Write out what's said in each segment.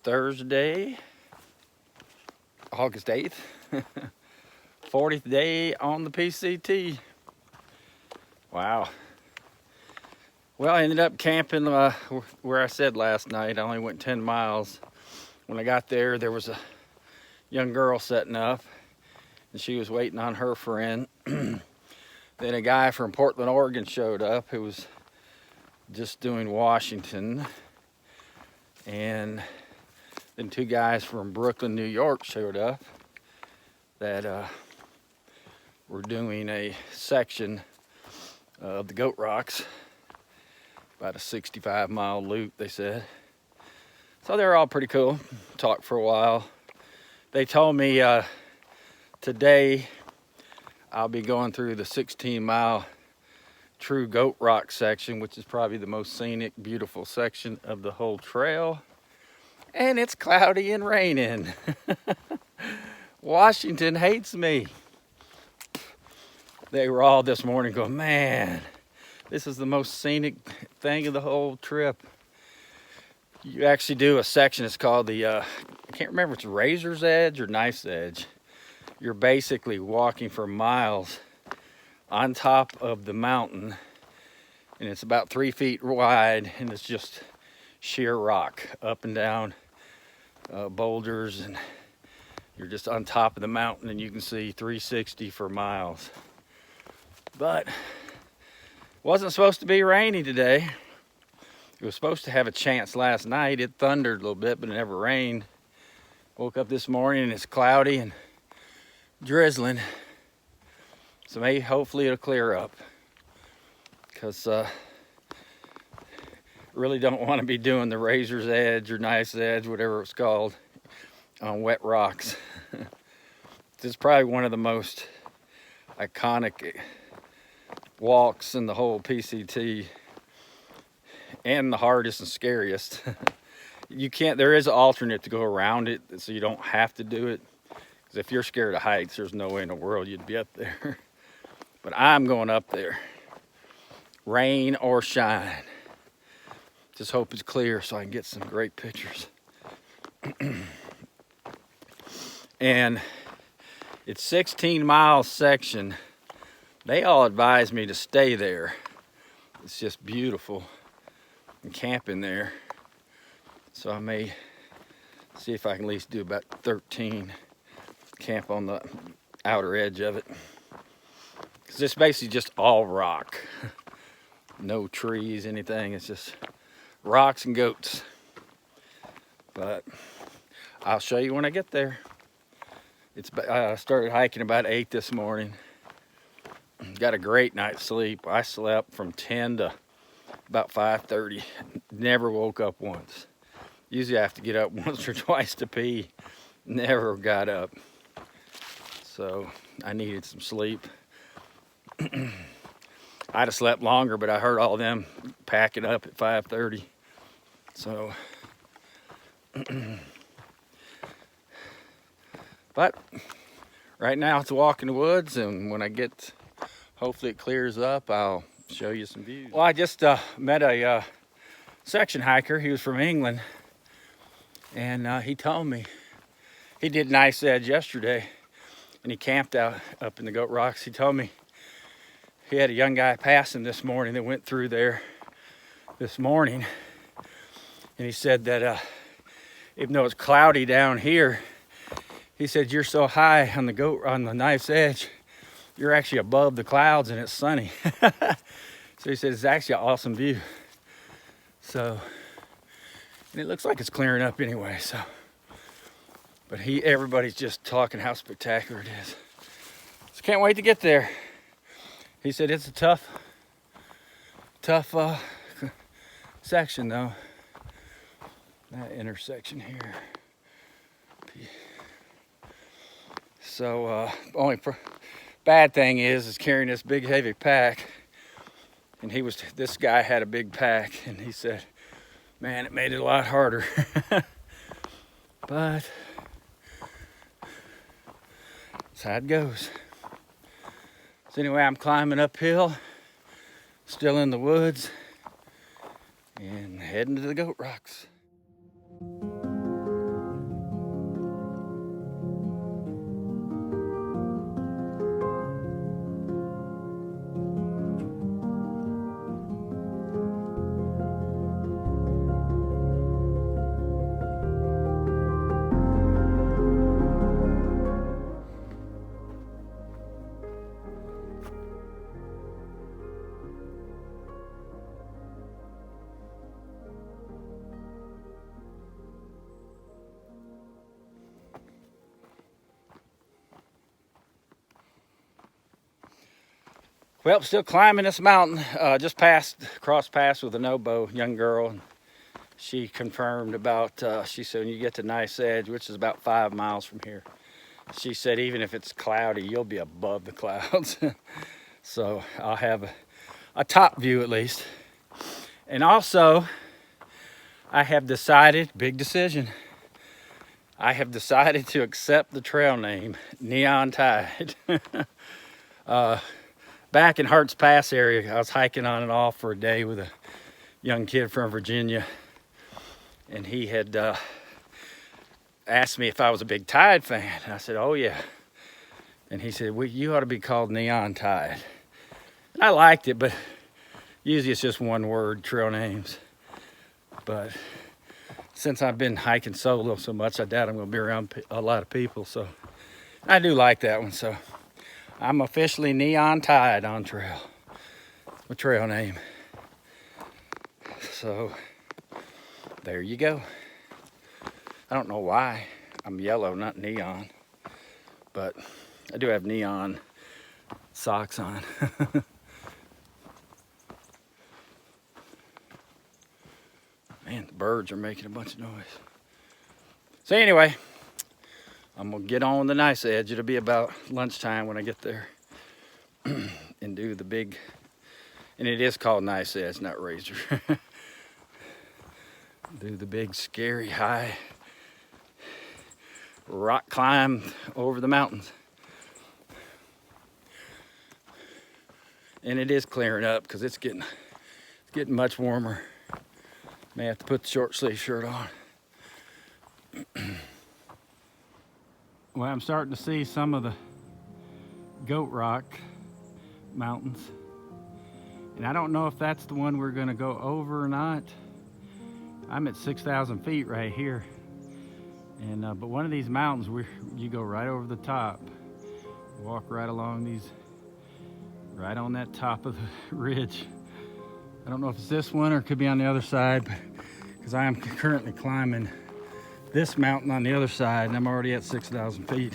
Thursday, August 8th, 40th day on the PCT. Wow. Well, I ended up camping where I said last night. I only went 10 miles. When I got there, there was a young girl setting up, and she was waiting on her friend. Then a guy from Portland, Oregon showed up who was just doing Washington. And then two guys from Brooklyn, New York showed up that were doing a section of the Goat Rocks, about a 65-mile loop, they said. So they're all pretty cool. Talked for a while. They told me today I'll be going through the 16-mile Thru Goat Rock section, which is probably the most scenic, beautiful section of the whole trail. And it's cloudy and raining. Washington hates me. They were all this morning going, man, this is the most scenic thing of the whole trip. You actually do a section, it's called the, I can't remember if it's Razor's Edge or Knife's Edge. You're basically walking for miles on top of the mountain, and it's about 3 feet wide, and it's just sheer rock up and down, boulders, and you're just on top of the mountain, and you can see 360 for miles. But it wasn't supposed to be rainy today. It was supposed to have a chance last night. It thundered a little bit, but it never rained. Woke up this morning and it's cloudy and drizzling. So maybe, hopefully it'll clear up. Because really don't want to be doing the Razor's Edge or Knife's Edge, whatever it's called, on wet rocks. This is probably one of the most iconic walks in the whole PCT, and the hardest and scariest. There is an alternate to go around it, so you don't have to do it. Because if you're scared of heights, there's no way in the world you'd be up there. But I'm going up there, rain or shine. Just hope it's clear so I can get some great pictures. And it's 16 mile section. They all advised me to stay there. It's just beautiful. And camping there. So I may see if I can at least do about 13. Camp on the outer edge of it. Because it's basically just all rock. No trees, anything. It's just rocks and goats. But I'll show you when I get there. I started hiking about 8 this morning. Got a great night's sleep. I slept from 10 to about 5:30. Never woke up once. Usually I have to get up once or twice to pee. Never got up. So I needed some sleep. I'd have slept longer, but I heard all them packing up at 5:30. So, but right now it's a walk in the woods, and when I get, hopefully it clears up, I'll show you some views. Well, I just met a section hiker. He was from England, and he told me he did Knife's Edge yesterday, and he camped out up in the Goat Rocks. He told me he had a young guy pass him this morning that went through there this morning, and he said that even though it's cloudy down here, he said you're so high on the Knife's Edge, you're actually above the clouds and it's sunny. So he said it's actually an awesome view. So, and it looks like it's clearing up anyway. So, but everybody's just talking how spectacular it is. So can't wait to get there. He said it's a tough section though. That intersection here. So only bad thing is carrying this big heavy pack, and this guy had a big pack, and he said, man, it made it a lot harder. But that's how it goes. So anyway, I'm climbing uphill, still in the woods, and heading to the Goat Rocks. Well, still climbing this mountain. Just crossed paths with a Nobo young girl. And she confirmed about, she said when you get to Nice Edge, which is about 5 miles from here, she said even if it's cloudy, you'll be above the clouds. So I'll have a top view at least. And also, I have decided, big decision, I have decided to accept the trail name, Neon Tide. Back in Harts Pass area, I was hiking on and off for a day with a young kid from Virginia. And he had asked me if I was a big Tide fan. And I said, oh yeah. And he said, well, you ought to be called Neon Tide. And I liked it, but usually it's just one word, trail names. But since I've been hiking solo so much, I doubt I'm going to be around a lot of people. So I do like that one. So I'm officially Neon Tide on trail. My trail name. So there you go. I don't know why I'm yellow, not neon. But I do have neon socks on. Man, the birds are making a bunch of noise. So anyway, I'm gonna get on the Nice Edge. It'll be about lunchtime when I get there and do the big, and it is called Nice Edge, not Razor. Do the big, scary, high rock climb over the mountains. And it is clearing up because it's getting much warmer. May have to put the short sleeve shirt on. Well, I'm starting to see some of the Goat Rock mountains. And I don't know if that's the one we're gonna go over or not. I'm at 6,000 feet right here. And but one of these mountains, you go right over the top. Walk right along these, right on that top of the ridge. I don't know if it's this one or it could be on the other side, because I am currently climbing this mountain on the other side, and I'm already at 6,000 feet.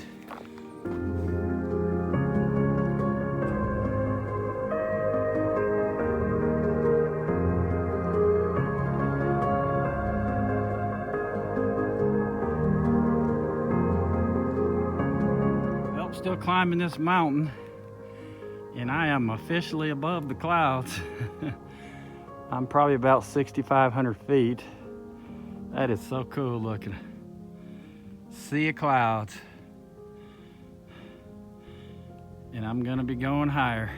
Well, still climbing this mountain, and I am officially above the clouds. I'm probably about 6,500 feet. That is so cool looking. Sea of clouds. And I'm gonna be going higher.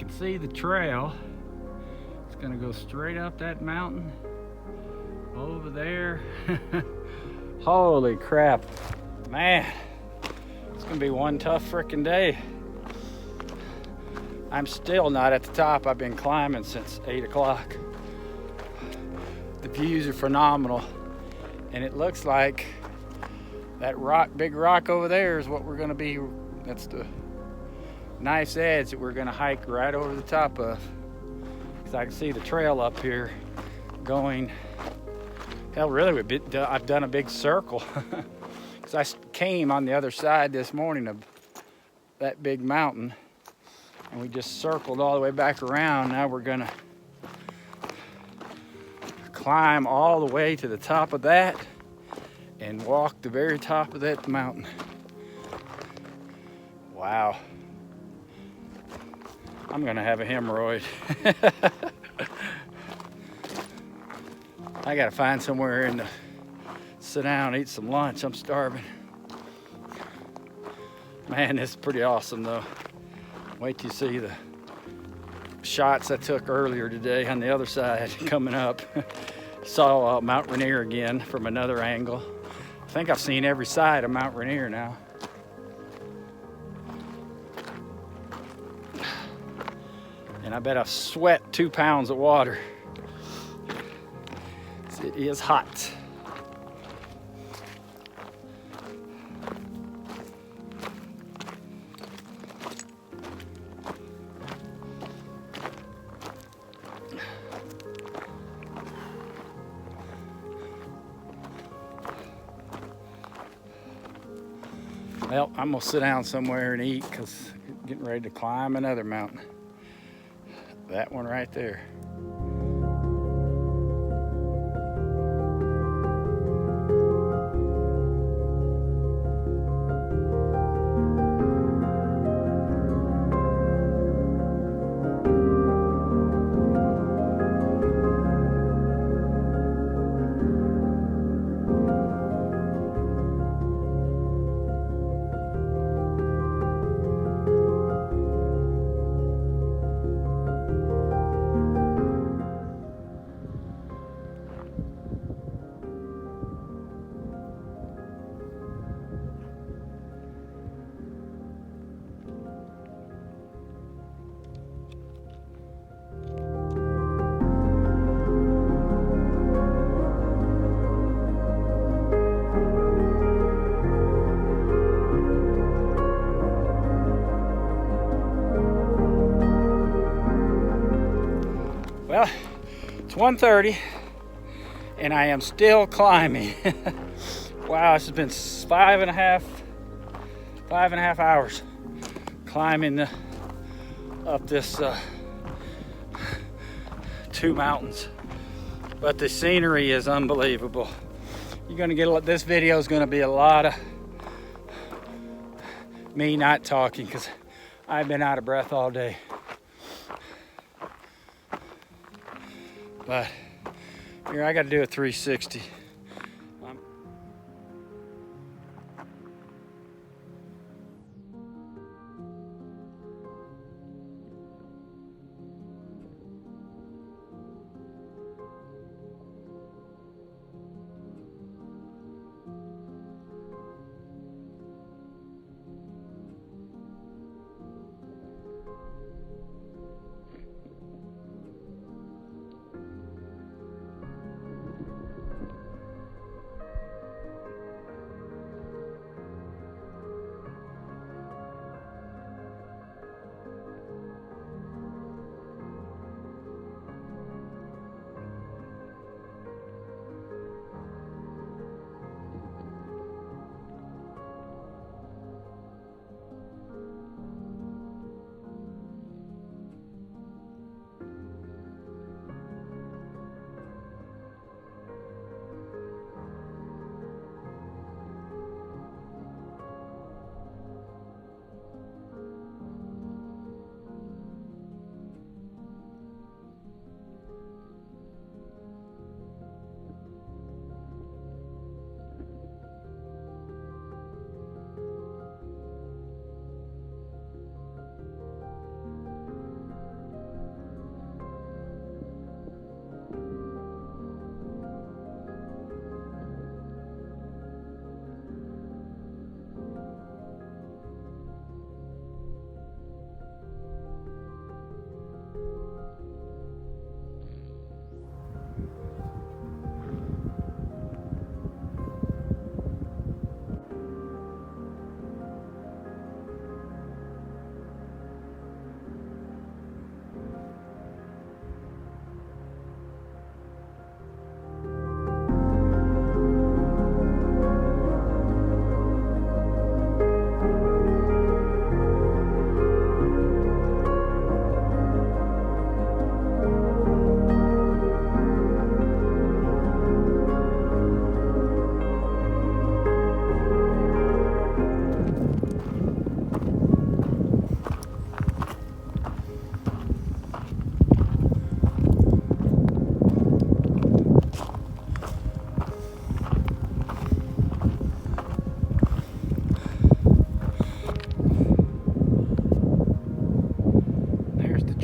can see the trail. It's gonna go straight up that mountain over there. Holy crap, man, it's gonna be one tough freaking day. I'm still not at the top. I've been climbing since 8 o'clock. The views are phenomenal, and it looks like that big rock over there is what we're gonna be. That's the nice edge that we're gonna hike right over the top of. Because I can see the trail up here going. Hell, really, I've done a big circle. Because I came on the other side this morning of that big mountain, and we just circled all the way back around. Now we're gonna climb all the way to the top of that and walk the very top of that mountain. Wow. I'm gonna have a hemorrhoid. I gotta find somewhere to sit down and eat some lunch. I'm starving. Man, this is pretty awesome though. Wait till you see the shots I took earlier today on the other side coming up. Saw Mount Rainier again from another angle. I think I've seen every side of Mount Rainier now. And I bet I've sweat 2 pounds of water. It is hot. Well, I'm gonna sit down somewhere and eat because I'm getting ready to climb another mountain. That one right there. Well, it's 1:30 and I am still climbing. Wow, this has been five and a half hours climbing up this 2 mountains. But the scenery is unbelievable. You're gonna get this video is gonna be a lot of me not talking because I've been out of breath all day. But here I got to do a 360.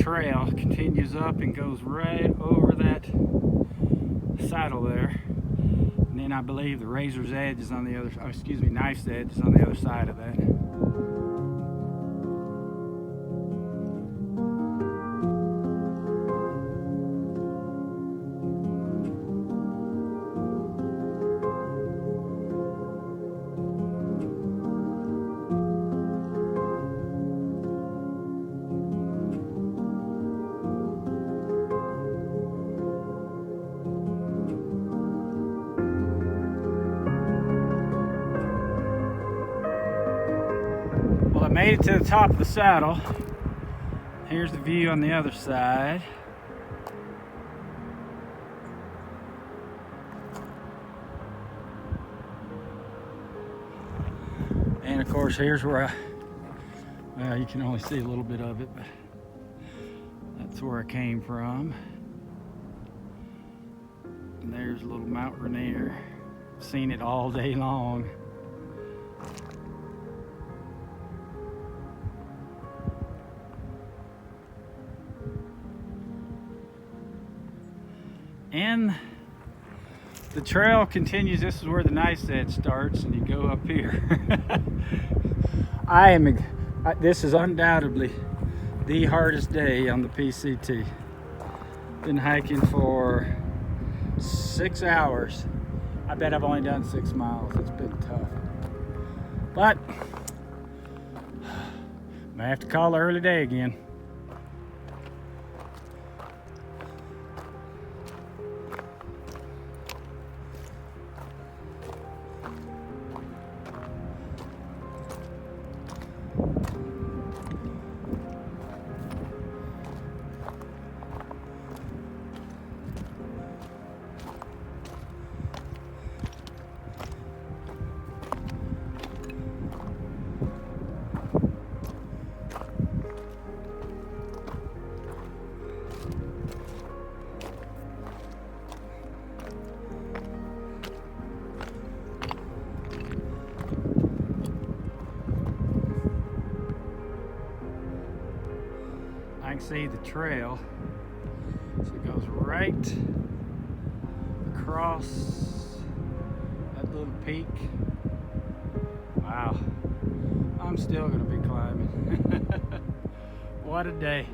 trail continues up and goes right over that saddle there. And then I believe the Razor's Edge is on the other, oh, excuse me, Knife's Edge is on the other side of that. Well, I made it to the top of the saddle. Here's the view on the other side. And of course, here's where well, you can only see a little bit of it, but that's where I came from. And there's a little Mount Rainier. Seen it all day long. And the trail continues. This is where the Knife's Edge starts, and you go up here. This is undoubtedly the hardest day on the PCT. Been hiking for 6 hours. I bet I've only done 6 miles. It's been tough. But I have to call it early day again. I can see the trail, so it goes right across that little peak. Wow, I'm still gonna be climbing. What a day.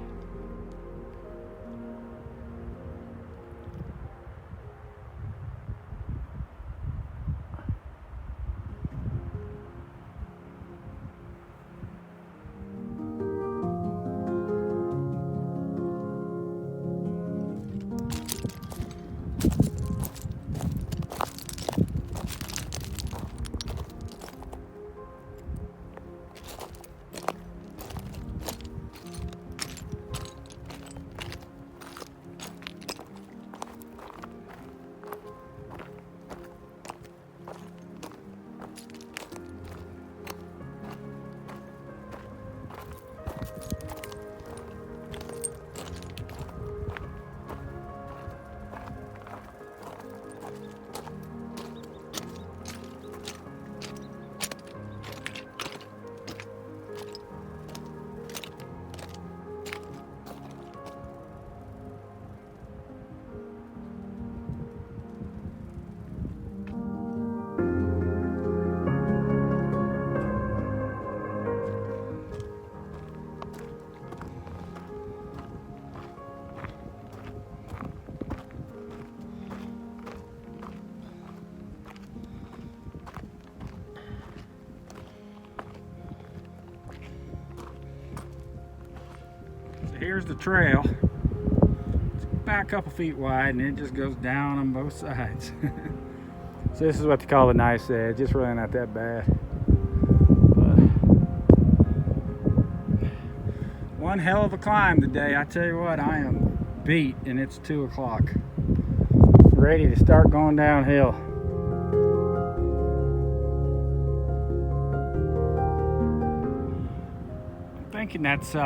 Here's the trail. It's about a couple feet wide, and it just goes down on both sides. So this is what they call the Knife's Edge. It's really not that bad. But one hell of a climb today. I tell you what, I am beat, and it's 2 o'clock. Ready to start going downhill. I'm thinking that's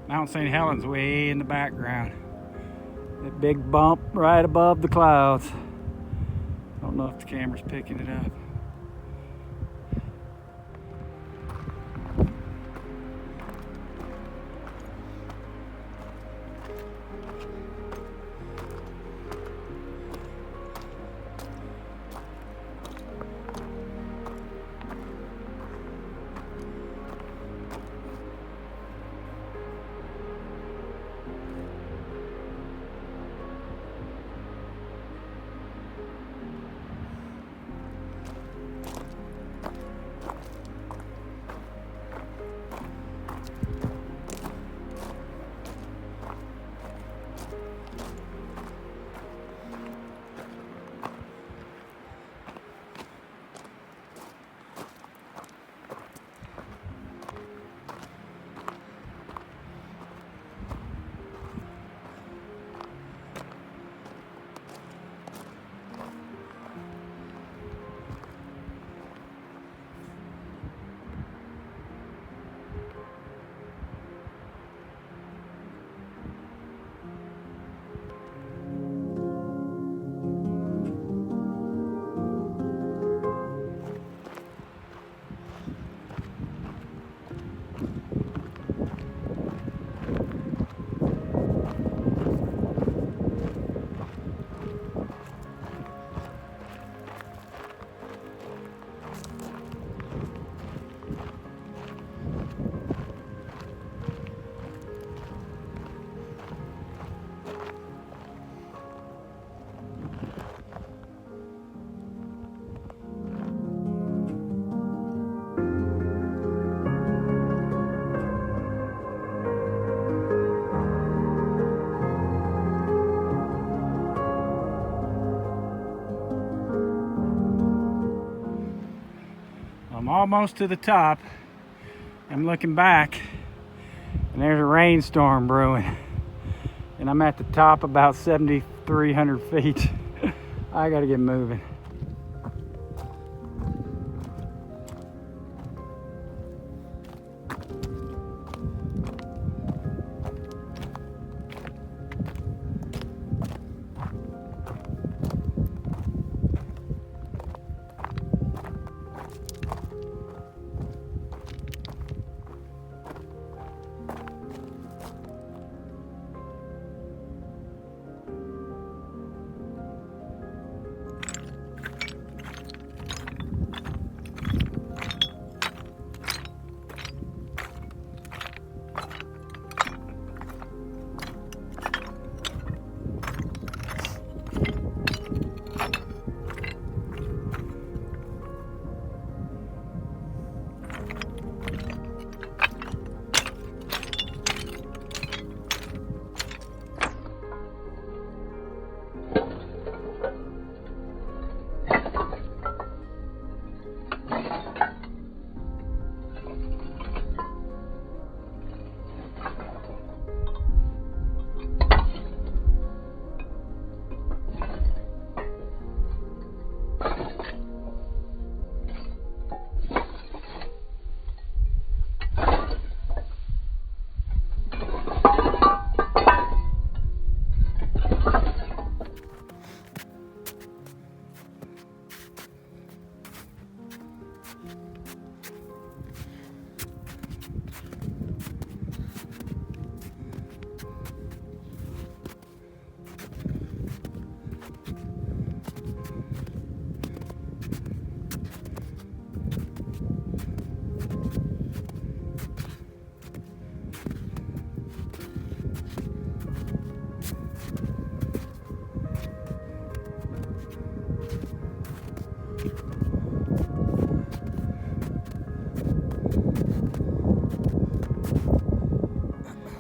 Mount St. Helens way in the background. That big bump right above the clouds. I don't know if the camera's picking it up. almost to the top. I'm looking back and there's a rainstorm brewing. And I'm at the top about 7,300 feet. I gotta get moving.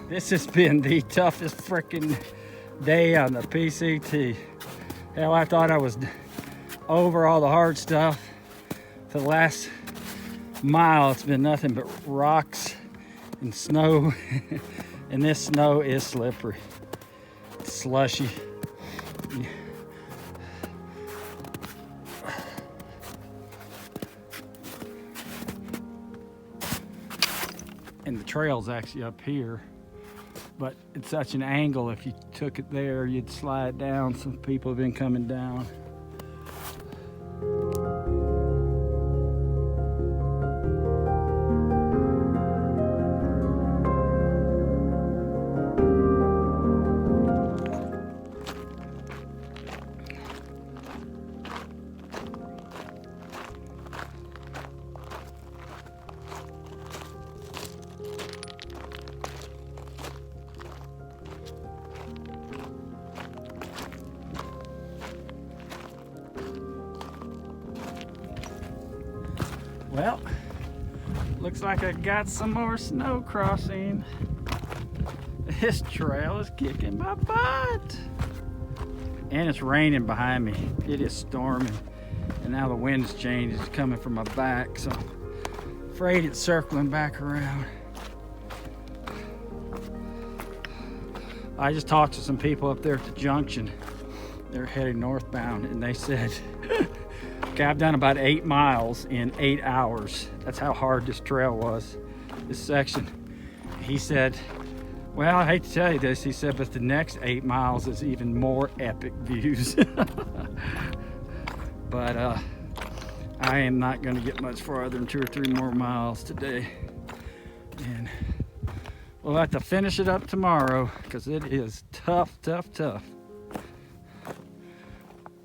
This has been the toughest freaking day on the PCT. Hell, I thought I was over all the hard stuff. For the last mile, it's been nothing but rocks and snow. And this snow is slippery. It's slushy. And the trail's actually up here. But it's such an angle, if you took it there, you'd slide down. Some people have been coming down. Well, looks like I got some more snow crossing. This trail is kicking my butt. And it's raining behind me. It is storming. And now the wind's changed. It's coming from my back, so I'm afraid it's circling back around. I just talked to some people up there at the junction. They're heading northbound, and they said, okay, I've done about 8 miles in 8 hours. That's how hard this trail was, this section. He said, well, I hate to tell you this, he said, but the next 8 miles is even more epic views. But I am not gonna get much farther than 2 or 3 more miles today. And we'll have to finish it up tomorrow because it is tough, tough, tough.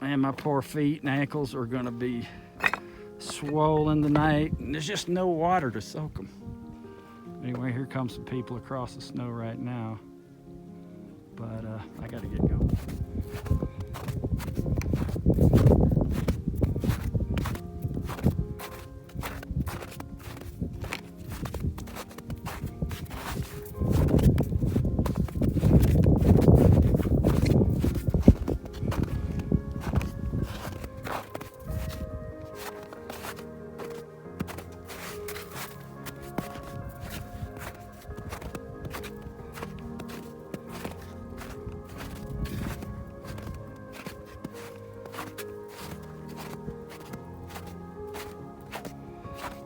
And my poor feet and ankles are gonna be swollen tonight, and there's just no water to soak them. Anyway, here comes some people across the snow right now, but I gotta get going.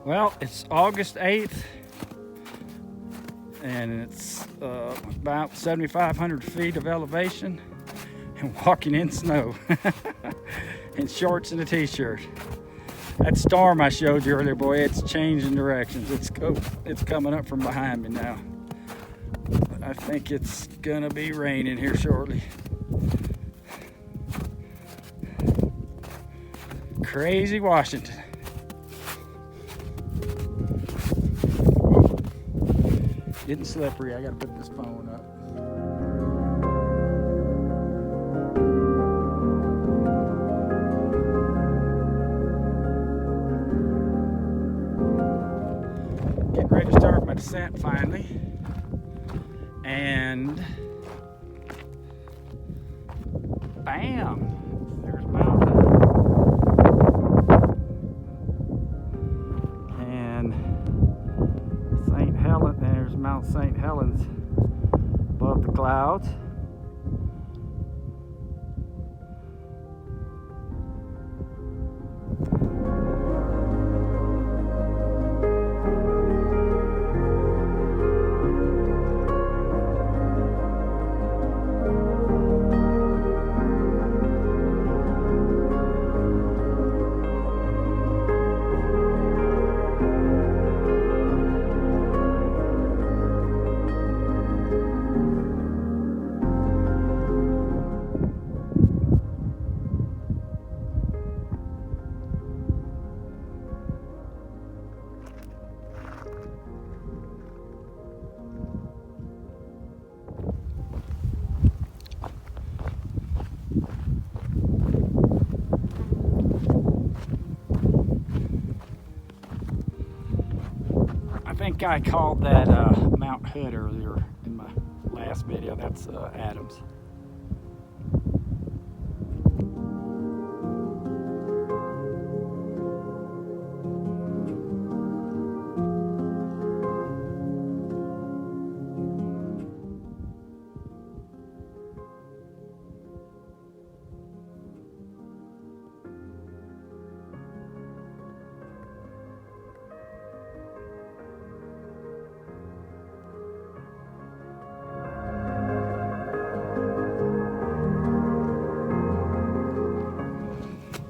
Well, it's August 8th, and it's about 7,500 feet of elevation, and walking in snow in shorts and a t-shirt. That storm I showed you earlier, boy, it's changing directions. It's coming up from behind me now. I think it's gonna be raining here shortly. Crazy Washington. Whoa. Getting slippery. I gotta put this phone up. Getting ready to start my descent finally. And bam! There's mountain. And St. Helens, there's Mount St. Helens above the clouds. I think I called that Mount Hood earlier in my last video. That's Adams.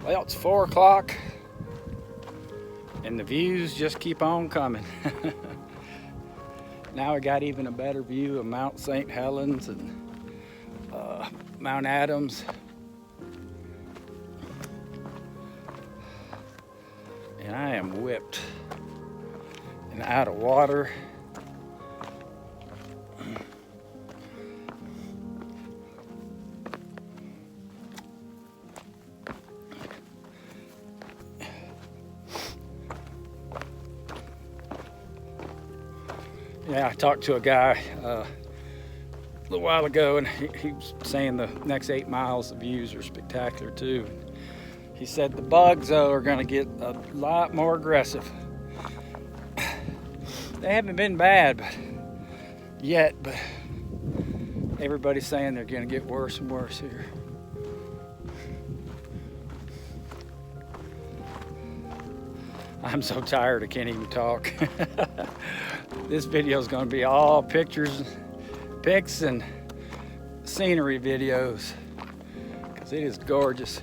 Well, it's 4 o'clock and the views just keep on coming. Now I got even a better view of Mount St. Helens and Mount Adams. And I am whipped and out of water. Yeah, I talked to a guy a little while ago, and he was saying the next 8 miles the views are spectacular too. He said the bugs though are going to get a lot more aggressive. They haven't been bad yet, but everybody's saying they're going to get worse and worse here. I'm so tired I can't even talk. This video is going to be all pictures, pics, and scenery videos because it is gorgeous.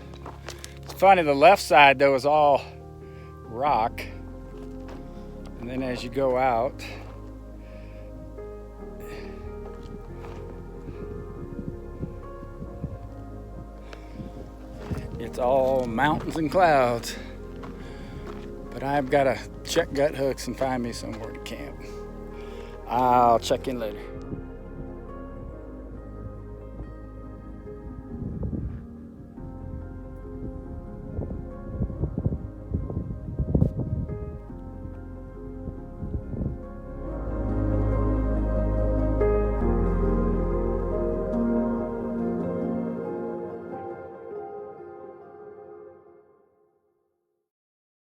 It's funny, the left side though is all rock, and then as you go out, it's all mountains and clouds. But I've got to check gut hooks and find me somewhere to camp. I'll check in later.